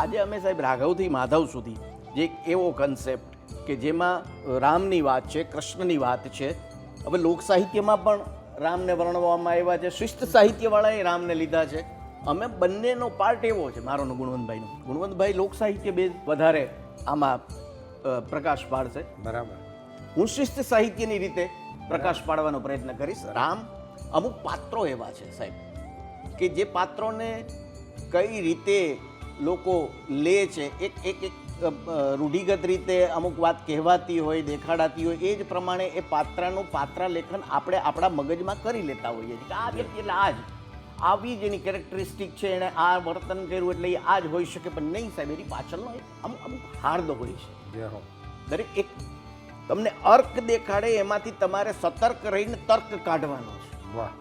આજે અમે સાહેબ રાઘવથી માધવ સુધી જે એક એવો કન્સેપ્ટ કે જેમાં રામની વાત છે, કૃષ્ણની વાત છે. હવે લોક સાહિત્યમાં પણ રામને વર્ણવવામાં આવ્યા છે, શિસ્ત સાહિત્યવાળાએ રામને લીધા છે. અમે બંનેનો પાર્ટ એવો છે, મારો ને ગુણવંતભાઈનો. ગુણવંતભાઈ લોક સાહિત્ય બે વધારે આમાં પ્રકાશ પાડશે. બરાબર. હું શિસ્ત સાહિત્યની રીતે પ્રકાશ પાડવાનો પ્રયત્ન કરીશ. રામ અમુક પાત્રો એવા છે સાહેબ કે જે પાત્રોને કઈ રીતે લોકો લે છે, એક રૂઢિગત રીતે અમુક વાત કહેવાતી હોય, દેખાડાતી હોય, એ જ પ્રમાણે એ પાત્રનું પાત્રલેખન આપણે આપણા મગજમાં કરી લેતા હોઈએ છીએ કે આ વ્યક્તિ એટલે આ જ, આવી જ એની કેરેક્ટરિસ્ટિક છે, એણે આ વર્તન કર્યું એટલે એ આ જ હોઈ શકે. પણ નહીં સાહેબ, એની પાછળનો અમુક હાર્દ હોય છે. દરેક એક તમને અર્ક દેખાડે એમાંથી તમારે સતર્ક રહીને તર્ક કાઢવાનો છે. વાહ.